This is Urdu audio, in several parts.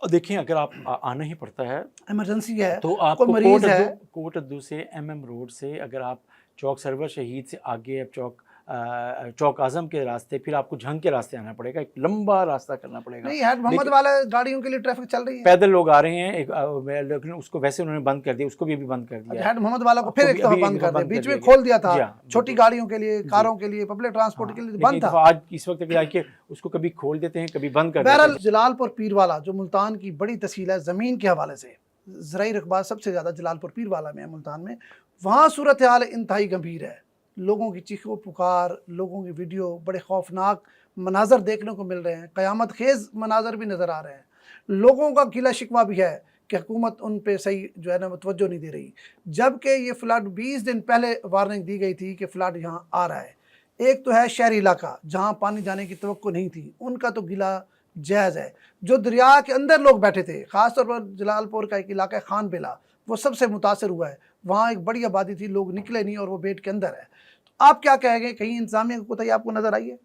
اور دیکھیں اگر آپ آنا ہی پڑتا ہے ایمرجنسی ہے تو آپ کوئی کو مریض ہے، کوٹ ادو سے MM روڈ سے اگر آپ چوک سرور شہید سے آگے چوک اعظم کے راستے، پھر آپ کو جھنگ کے راستے آنا پڑے گا، ایک لمبا راستہ کرنا پڑے گا. نہیں ہیڈ محمد والا گاڑیوں کے لیے ٹریفک چل رہی ہے، پیدل لوگ آ رہے ہیں لیکن اس کو ویسے انہوں نے بند کر دیا، اس کو بھی ابھی بند کر دیا. ہیڈ محمد والا کو پھر ایک دفعہ بند کر دیا، بیچ میں گیا. کھول دیا تھا جی ہاں، چھوٹی گاڑیوں کے لیے، کاروں کے لیے، پبلک ٹرانسپورٹ کے لیے لیکن بند تھا. آج اس وقت کہ اس کو کبھی کھول دیتے ہیں کبھی بند کر دیتے بہرحال ہیں. جلال پور پیر والا جو ملتان کی بڑی تحصیل ہے زمین کے حوالے سے، زرعی رقبہ سب سے زیادہ جلال پور پیر والا میں ہے ملتان میں، وہاں صورتحال انتہائی گمبھیر ہے. لوگوں کی چیخ و پکار، لوگوں کی ویڈیو، بڑے خوفناک مناظر دیکھنے کو مل رہے ہیں، قیامت خیز مناظر بھی نظر آ رہے ہیں. لوگوں کا گلہ شکوہ بھی ہے کہ حکومت ان پہ صحیح جو ہے نا توجہ نہیں دے رہی، جبکہ یہ فلڈ 20 دن پہلے وارننگ دی گئی تھی کہ فلڈ یہاں آ رہا ہے. ایک تو ہے شہری علاقہ جہاں پانی جانے کی توقع نہیں تھی، ان کا تو گلہ جائز ہے. جو دریا کے اندر لوگ بیٹھے تھے، خاص طور پر جلال پور کا ایک علاقہ ہے خان بیلا، وہ سب سے متاثر ہوا ہے. وہاں ایک بڑی آبادی تھی، لوگ نکلے نہیں اور وہ بیٹ کے اندر ہے. تو آپ کیا کہیں گے، کہیں انتظامیہ کو کوتاہی آپ کو نظر آئی ہے؟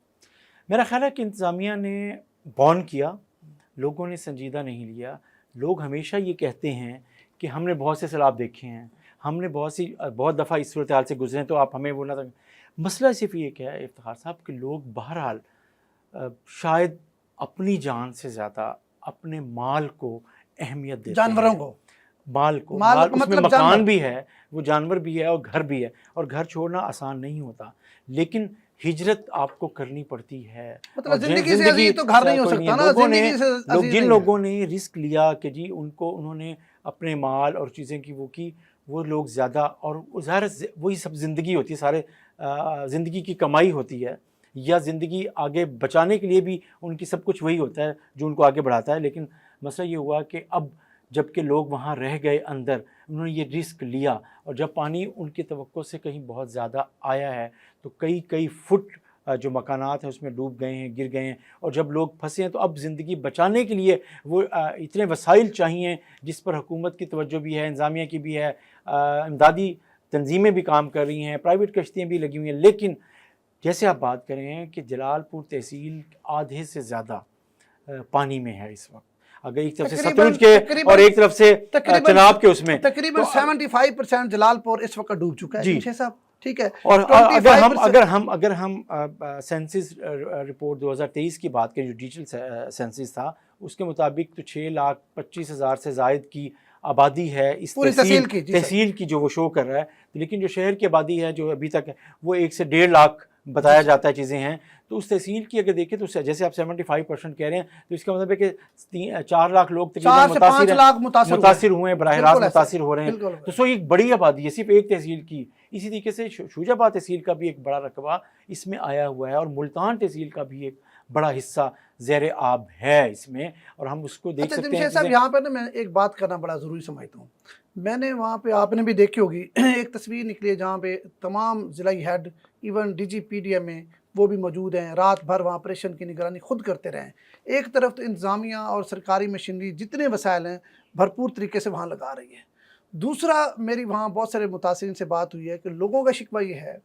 میرا خیال ہے کہ انتظامیہ نے بون کیا، لوگوں نے سنجیدہ نہیں لیا. لوگ ہمیشہ یہ کہتے ہیں کہ ہم نے بہت سے سیلاب دیکھے ہیں، ہم نے بہت دفعہ اس صورتحال سے گزرے ہیں، تو آپ ہمیں وہ نہ. مسئلہ صرف یہ کیا ہے افتخار صاحب کہ لوگ بہرحال شاید اپنی جان سے زیادہ اپنے مال کو اہمیت دیتے ہیں، جانوروں کو، مال کو اس میں مطلب مکان جانور بھی ہے، وہ جانور بھی ہے اور گھر بھی ہے، اور گھر چھوڑنا آسان نہیں ہوتا، لیکن ہجرت آپ کو کرنی پڑتی ہے. مطلب زندگی سے عزیز تو گھر نہیں ہو سکتا نا، زندگی سے عزیز جن نہیں لوگوں نے رسک لیا کہ جی انہوں نے اپنے مال اور چیزیں کی وہ لوگ زیادہ، اور ظاہر وہی سب زندگی ہوتی ہے، سارے زندگی کی کمائی ہوتی ہے، یا زندگی آگے بچانے کے لیے بھی ان کی سب کچھ وہی ہوتا ہے جو ان کو آگے بڑھاتا ہے. لیکن مسئلہ یہ ہوا کہ اب جب کہ لوگ وہاں رہ گئے اندر، انہوں نے یہ رسک لیا، اور جب پانی ان کی توقع سے کہیں بہت زیادہ آیا ہے تو کئی فٹ جو مکانات ہیں اس میں ڈوب گئے ہیں، گر گئے ہیں. اور جب لوگ پھنسے ہیں تو اب زندگی بچانے کے لیے وہ اتنے وسائل چاہیے جس پر حکومت کی توجہ بھی ہے، انتظامیہ کی بھی ہے، امدادی تنظیمیں بھی کام کر رہی ہیں، پرائیویٹ کشتیاں بھی لگی ہوئی ہیں. لیکن جیسے آپ بات کر رہے ہیں کہ جلال پور تحصیل آدھے سے زیادہ پانی میں ہے اس وقت، اگر ایک طرف سے ستلج کے اور ایک طرف سے چناب کے، اس میں تقریباً 75% جلال پور اس وقت ڈوب چکا ہے. جی صاحب ٹھیک ہے. اور اگر ہم سینسس رپورٹ 2023 کی بات کریں جو ڈیجیٹل سینسس تھا، اس کے مطابق تو 6,25,000 سے زائد کی آبادی ہے اس تحصیل کی جو وہ شو کر رہا ہے. لیکن جو شہر کی آبادی ہے جو ابھی تک ہے وہ 1 سے 1.5 لاکھ بتایا جاتا ہے چیزیں ہیں. تو اس تحصیل کی اگر دیکھیں تو جیسے آپ 75% کہہ رہے ہیں تو اس کا مطلب ہے کہ 4 لاکھ لوگ متاثر ہوئے ہیں، براہ راست متاثر ہو رہے ہیں. تو سو ایک بڑی آبادی ہے صرف ایک تحصیل کی. اسی طریقے سے شوجہ آباد تحصیل کا بھی ایک بڑا رقبہ اس میں آیا ہوا ہے، اور ملتان تحصیل کا بھی ایک بڑا حصہ زیر آب ہے اس میں، اور ہم اس کو دیکھ سکتے ہیں. صاحب یہاں پر نا میں ایک بات کرنا بڑا ضروری سمجھتا ہوں. میں نے وہاں پہ، آپ نے بھی دیکھی ہوگی، ایک تصویر نکلی ہے جہاں پہ تمام ضلعی ہیڈ، ایون DG/PDM میں وہ بھی موجود ہیں، رات بھر وہاں آپریشن کی نگرانی خود کرتے رہے ہیں. ایک طرف تو انتظامیہ اور سرکاری مشینری جتنے وسائل ہیں بھرپور طریقے سے وہاں لگا رہی ہے. دوسرا میری وہاں بہت سارے متاثرین سے بات ہوئی ہے کہ لوگوں کا شکوہ یہ ہے،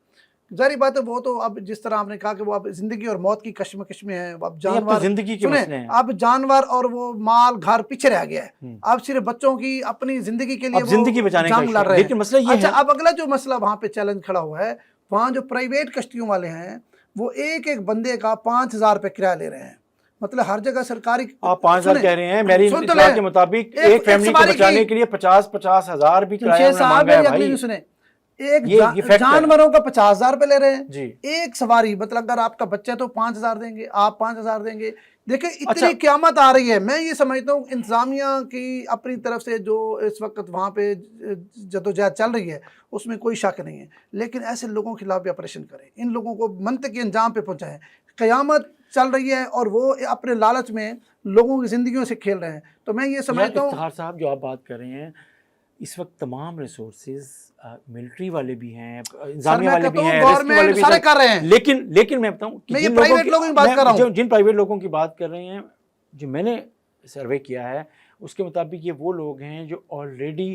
ظاہری بات ہے وہ تو اب جس طرح آپ نے کہا کہ وہ اب زندگی اور موت کی کشمکش میں ہیں، اب جانور زندگی کے مسئلے ہیں، اب جانور اور وہ مال گھر پیچھے رہ گیا ہے، اب صرف بچوں کی اپنی زندگی کے لیے زندگی بچانے کا جنگ لڑ رہے ہیں. لیکن مسئلہ یہ ہے، اچھا اب اگلا جو مسئلہ وہاں پہ چیلنج کھڑا ہوا ہے، وہاں جو پرائیویٹ کشتیوں والے ہیں وہ ایک بندے کا 5,000 روپے کرایہ لے رہے ہیں. مطلب ہر جگہ سرکاری، آپ 5,000 کہہ رہے ہیں، میری اطلاع کے مطابق ایک فیملی کو بچانے کے لیے 50,000 ہزار بھی کرایہ مانگا ہے بھائی. ایک جانوروں کا 50,000 روپے لے رہے ہیں، ایک سواری. مطلب اگر آپ کا بچہ تو 5,000 دیں گے، آپ 5,000 دیں گے. دیکھیں اتنی قیامت آ رہی ہے. میں یہ سمجھتا ہوں انتظامیہ کی اپنی طرف سے جو اس وقت وہاں پہ جدوجہد چل رہی ہے اس میں کوئی شک نہیں ہے، لیکن ایسے لوگوں کے خلاف بھی آپریشن کریں، ان لوگوں کو منطقی انجام پہ پہنچائیں. قیامت چل رہی ہے اور وہ اپنے لالچ میں لوگوں کی زندگیوں سے کھیل رہے ہیں. تو میں یہ سمجھتا ہوں افتخار صاحب جو آپ بات کر رہے ہیں، اس وقت تمام ریسورسز ملٹری والے بھی ہیں، انتظامیہ والے بھی ہیں، گورنمنٹ سارے کر رہے ہیں. لیکن میں بتاؤں کہ جن پرائیویٹ لوگوں کی بات کر رہے ہیں، جو میں نے سروے کیا ہے اس کے مطابق یہ وہ لوگ ہیں جو آلریڈی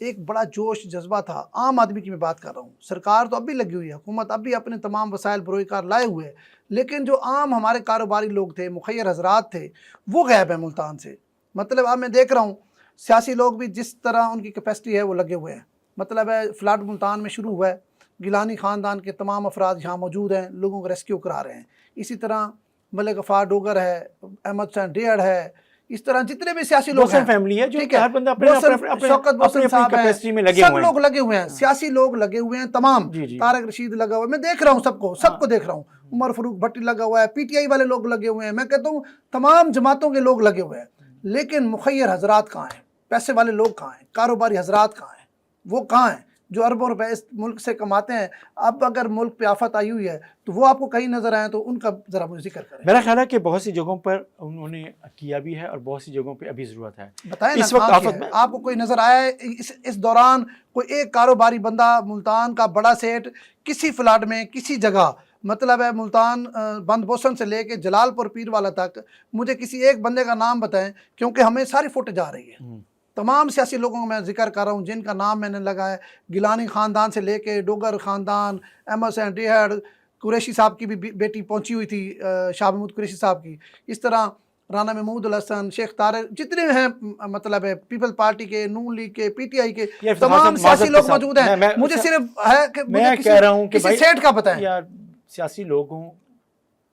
ایک بڑا جوش جذبہ تھا. عام آدمی کی میں بات کر رہا ہوں. سرکار تو اب بھی لگی ہوئی ہے, حکومت اب بھی اپنے تمام وسائل بروئے کار لائے ہوئے ہے, لیکن جو عام ہمارے کاروباری لوگ تھے, مخیر حضرات تھے, وہ غائب ہیں ملتان سے. مطلب اب میں دیکھ رہا ہوں سیاسی لوگ بھی جس طرح ان کی کیپیسٹی ہے وہ لگے ہوئے ہیں. مطلب ہے فلڈ ملتان میں شروع ہوا ہے, گیلانی خاندان کے تمام افراد یہاں موجود ہیں, لوگوں کو ریسکیو کرا رہے ہیں. اسی طرح ملک غفار ڈوگر ہے, احمد حسین ڈیڑھ ہے, اس طرح جتنے بھی سیاسی لوگ ہیں, فیملی ہے جو ٹھیک ہے, ہر بندہ شوکت بوسن صاحب ہیں, سب لوگ لگے ہوئے ہیں, سیاسی لوگ لگے ہوئے ہیں تمام. طارق رشید لگا ہوا ہے, میں دیکھ رہا ہوں سب کو دیکھ رہا ہوں. عمر فاروق بھٹی لگا ہوا ہے, پی ٹی آئی والے لوگ لگے ہوئے ہیں, میں کہتا ہوں تمام جماعتوں کے لوگ لگے ہوئے ہیں. لیکن مخیر حضرات کہاں ہیں؟ پیسے والے لوگ کہاں ہیں؟ کاروباری حضرات کہاں ہیں؟ وہ کہاں ہیں جو اربوں روپے اس ملک سے کماتے ہیں؟ اب اگر ملک پہ آفت آئی ہوئی ہے تو وہ آپ کو کہیں نظر آئے تو ان کا ذرا مجھے ذکر کریں. میرا خیال ہے کہ بہت سی جگہوں پر انہوں نے کیا بھی ہے اور بہت سی جگہوں پہ ابھی ضرورت ہے. بتائیں نا کہاں کیا ہے؟ آپ کو کوئی نظر آیا ہے اس دوران کوئی ایک کاروباری بندہ ملتان کا بڑا سیٹ کسی فلاٹ میں کسی جگہ، مطلب ہے ملتان بند بوسن سے لے کے جلال پور پیر والا تک، مجھے کسی ایک بندے کا نام بتائیں، کیونکہ ہمیں ساری فوٹیج آ رہی ہے. تمام سیاسی لوگوں کو میں ذکر کر رہا ہوں جن کا نام میں نے لگا ہے، گیلانی خاندان سے لے کے ڈوگر خاندان، احمد حسین ڈیہڑ، قریشی صاحب کی بھی بیٹی پہنچی ہوئی تھی، شاہ محمود قریشی صاحب کی، اس طرح رانا محمود الحسن، شیخ طارق، جتنے ہیں مطلب ہے پیپل پارٹی کے، نون لیگ کے، پی ٹی آئی کے تمام سیاسی لوگ موجود ہیں. مجھے صرف ہے کہ میں کہہ رہا ہوں کہ کسی سیٹ کا پتہ ہے. یار سیاسی لوگوں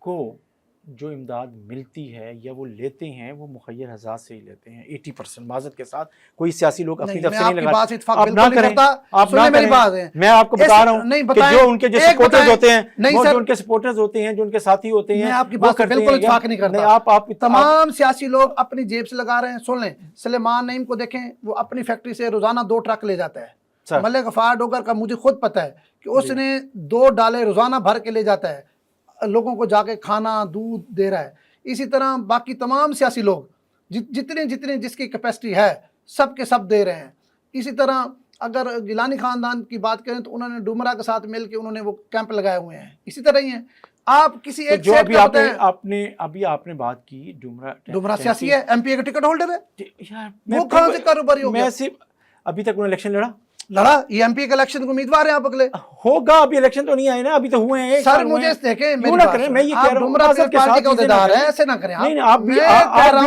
کو جو امداد ملتی ہے یا وہ لیتے ہیں وہ مخیر حضرات سے ہی لیتے ہیں 80%. معذرت کے ساتھ کوئی سیاسی لوگ اپنی طرف سے نہیں لگاتے. آپ نہ کریں، آپ نہ کریں. میں آپ کو بتا رہا ہوں کہ جو ان کے جو سپورٹرز ہوتے ہیں، جو ان کے سپورٹرز ہوتے ہیں، جو ان کے ساتھی ہوتے ہیں، میں آپ کی بات سے بالکل اتفاق نہیں کرتا. تمام سیاسی لوگ اپنی جیب سے لگا رہے ہیں. سن لیں، سلیمان نعیم کو دیکھیں، وہ اپنی فیکٹری سے روزانہ 2 ٹرک لے جاتا ہے. ملک غفار ڈوگر کا مجھے خود پتہ ہے کہ اس نے 2 ڈالے روزانہ بھر کے لے جاتا ہے، لوگوں کو جا کے کھانا دودھ دے رہا ہے. اسی طرح باقی تمام سیاسی لوگ جتنے جس کی کیپیسٹی ہے سب کے سب دے رہے ہیں. اسی طرح اگر گیلانی خاندان کی بات کریں تو انہوں نے ڈومرا کے ساتھ مل کے انہوں نے وہ کیمپ لگائے ہوئے ہیں. اسی طرح ہی ہیں. آپ کسی ایک جو ابھی آپ نے بات کی ڈومرا سیاسی ہے، ایم پی اے کا ٹکٹ ہولڈر ہے، وہ کہاں سے کاروباری ہو گیا؟ میں صرف ابھی تک انہوں نے الیکشن لڑا یہ ایم پی کے الیکشن کو امیدوار ہیں آپ اگلے؟ ہوگا، ابھی الیکشن تو نہیں آئے نا، ابھی تو ہوئے ہیں. سر مجھے دیکھیں، میں یہ کہہ رہا ہوں ڈومرا پارٹی کا عہدیدار ہے، ایسے نہ کریں نہیں. آپ بھی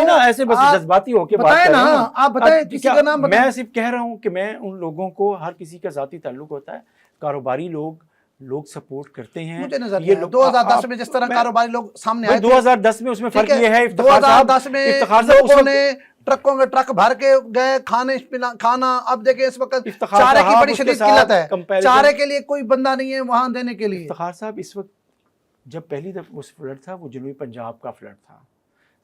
نا ایسے بس جذباتی ہو کے بات کر رہے ہیں. آپ بتائیں کسی کا نام بتائیں. میں صرف کہہ رہا ہوں کہ میں ان لوگوں کو، ہر کسی کا ذاتی تعلق ہوتا ہے، کاروباری لوگ سپورٹ کرتے ہیں. مجھے نظر یہ 2010 میں جس طرح کاروباری لوگ سامنے آئے 2010 میں اس میں فرق یہ ہے 2010 میں لوگوں نے ٹرکوں کے ٹرک بھر کے گئے کھانا. اب دیکھیں اس وقت چارے کی بڑی شدید قلت ہے، چارے کے لیے کوئی بندہ نہیں ہے وہاں دینے کے لیے. افتخار صاحب اس وقت جب پہلی دفعہ اس فلڈ تھا وہ جنوبی پنجاب کا فلڈ تھا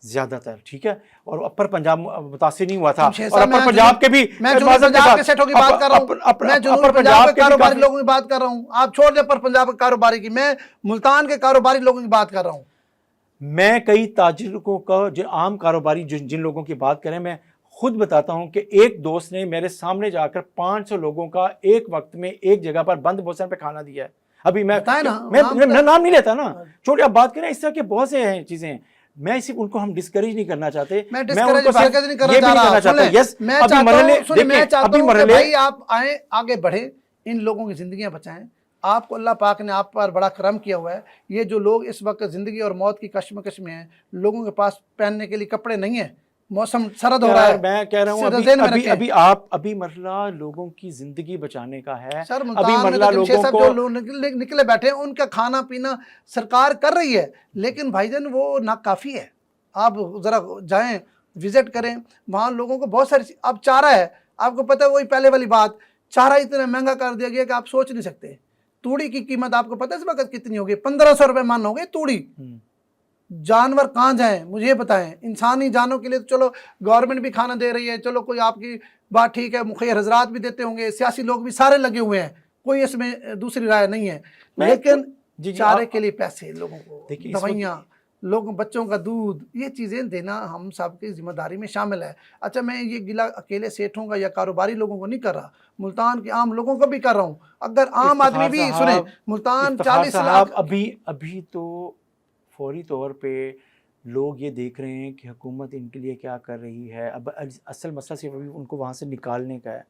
زیادہ تر، ٹھیک ہے، اور اپر پنجاب متاثر نہیں ہوا تھا. اور اپر پنجاب کے بھی میں جنوبی پنجاب کے سیٹوں کی بات کر رہا ہوں، میں جنوبی پنجاب کے کاروباری لوگوں کی بات کر رہا ہوں. آپ چھوڑ دیں اپر پنجاب کے کاروباری کی، میں ملتان کے کاروباری لوگوں کی بات کر رہا ہوں. میں کئی تاجروں کا، جو عام کاروباری جن لوگوں کی بات کریں، میں خود بتاتا ہوں کہ ایک دوست نے میرے سامنے جا کر 500 لوگوں کا ایک وقت میں ایک جگہ پر بند بوسن پہ کھانا دیا ہے. ابھی میں نام نہیں لیتا نا، چھوٹے آپ بات کریں، اس طرح کے بہت سے ہیں چیزیں. میں صرف ان کو ہم ڈسکریج نہیں کرنا چاہتے، میں ان کو یہ بھی نہیں کرنا چاہتا. یس، میں چاہتا ہوں کہ بھائی آپ آئیں، آگے بڑھیں، ان لوگوں کی زندگیاں بچائیں. آپ کو اللہ پاک نے آپ پر بڑا کرم کیا ہوا ہے. یہ جو لوگ اس وقت زندگی اور موت کی کشمکش میں ہیں، لوگوں کے پاس پہننے کے لیے کپڑے نہیں ہیں، موسم سرد ہو رہا ہے. میں کہہ رہا ہوں ابھی مرحلہ لوگوں کی زندگی بچانے کا ہے. سر ملتان میں تو صاحب جو لوگ نکلے بیٹھے ہیں ان کا کھانا پینا سرکار کر رہی ہے، لیکن بھائی جان وہ ناکافی ہے. آپ ذرا جائیں، وزٹ کریں، وہاں لوگوں کو بہت ساری. اب چارہ ہے، آپ کو پتہ ہے وہی پہلے والی بات، چارہ اتنا مہنگا کر دیا گیا کہ آپ سوچ نہیں سکتے. توڑی کی قیمت آپ کو پتہ ہے اس وقت کتنی ہوگی؟ 1500 روپے من ہو گئی توڑی. جانور کہاں جائیں مجھے یہ بتائیں. انسانی جانوں کے لیے تو چلو گورنمنٹ بھی کھانا دے رہی ہے، چلو کوئی آپ کی بات ٹھیک ہے، مخیر حضرات بھی دیتے ہوں گے، سیاسی لوگ بھی سارے لگے ہوئے ہیں، کوئی اس میں دوسری رائے نہیں ہے. لیکن چارے کے لیے پیسے، لوگوں کو دوائیاں، لوگوں بچوں کا دودھ، یہ چیزیں دینا ہم سب کی ذمہ داری میں شامل ہے. اچھا میں یہ گلہ اکیلے سیٹھوں کا یا کاروباری لوگوں کو نہیں کر رہا، ملتان کے عام لوگوں کو بھی کر رہا ہوں. اگر عام آدمی بھی سنیں، ملتان 40 لاکھ ابھی تو فوری طور پہ لوگ یہ دیکھ رہے ہیں کہ حکومت ان کے لیے کیا کر رہی ہے. اب اصل مسئلہ صرف ابھی ان کو وہاں سے نکالنے کا ہے.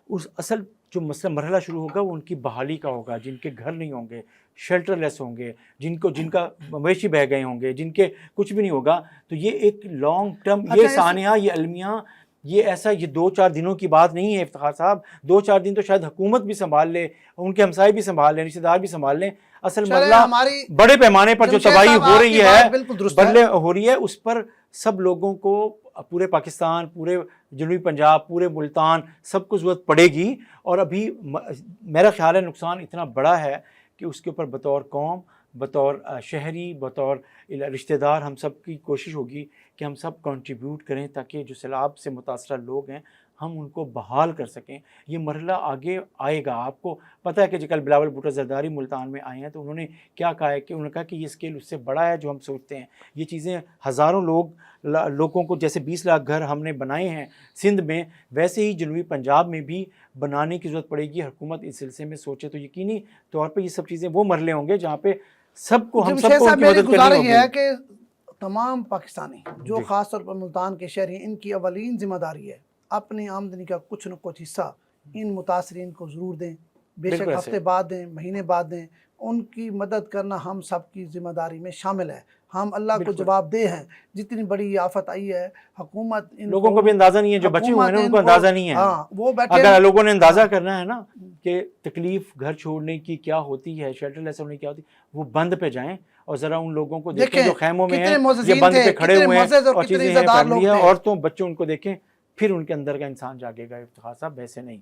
اس اصل جو مسئلہ مرحلہ شروع ہوگا وہ ان کی بحالی کا ہوگا، جن کے گھر نہیں ہوں گے، شیلٹر لیس ہوں گے، جن کا مویشی بہہ گئے ہوں گے، جن کے کچھ بھی نہیں ہوگا. تو یہ ایک لانگ ٹرم، یہ سانحہ، یہ المیہ، یہ ایسا یہ 2-4 دنوں کی بات نہیں ہے افتخار صاحب. 2-4 دن تو شاید حکومت بھی سنبھال لے، ان کے ہمسائے بھی سنبھال لیں، رشتہ دار بھی سنبھال لیں. اصل مرحلہ بڑے پیمانے پر جو تباہی ہو رہی ہے اس پر سب لوگوں کو، پورے پاکستان، پورے جنوبی پنجاب، پورے ملتان، سب کو ضرورت پڑے گی. اور ابھی میرا خیال ہے نقصان اتنا بڑا ہے کہ اس کے اوپر بطور قوم، بطور شہری، بطور رشتہ دار، ہم سب کی کوشش ہوگی کہ ہم سب کنٹریبیوٹ کریں تاکہ جو سیلاب سے متاثرہ لوگ ہیں ہم ان کو بحال کر سکیں. یہ مرحلہ آگے آئے گا. آپ کو پتہ ہے کہ کل بلاول بھٹو زرداری ملتان میں آئے ہیں تو انہوں نے کیا کہا ہے کہ انہوں نے کہا کہ یہ اسکیل اس سے بڑا ہے جو ہم سوچتے ہیں. یہ چیزیں ہزاروں لوگوں کو، جیسے 20 لاکھ گھر ہم نے بنائے ہیں سندھ میں، ویسے ہی جنوبی پنجاب میں بھی بنانے کی ضرورت پڑے گی. حکومت اس سلسلے میں سوچے تو یقینی طور پہ یہ سب چیزیں وہ مرحلے ہوں گے جہاں پہ ہم سب کو ان کی مدد کرنی ہوگی. ہے کہ تمام پاکستانی جو خاص طور پر ملتان کے شہری ہیں، ان کی اولین ذمہ داری ہے اپنی آمدنی کا کچھ نہ کچھ حصہ ان متاثرین کو ضرور دیں. بے شک ہفتے بعد دیں، مہینے بعد دیں. ان کی مدد کرنا ہم سب کی ذمہ داری میں شامل ہے. ہم اللہ کو جواب دہ ہیں. جتنی بڑی آفت آئی ہے، حکومت لوگوں کو بھی اندازہ نہیں ہے، جو بچے ہوئے ہیں ان کو اندازہ نہیں ہے. وہ بیٹھے، اگر لوگوں نے اندازہ کرنا ہے نا کہ تکلیف گھر چھوڑنے کی کیا ہوتی ہے، شیلٹر لیس ہونے کی کیا ہوتی ہے، وہ بند پہ جائیں اور ذرا ان لوگوں کو دیکھیں جو خیموں میں ہیں، یہ بند پہ کھڑے ہوئے ہیں اور چیزیں ہیں، فیملی ہے، عورتوں بچوں، ان کو دیکھیں، پھر ان کے اندر کا انسان جاگے گا. افتخار صاحب ویسے نہیں.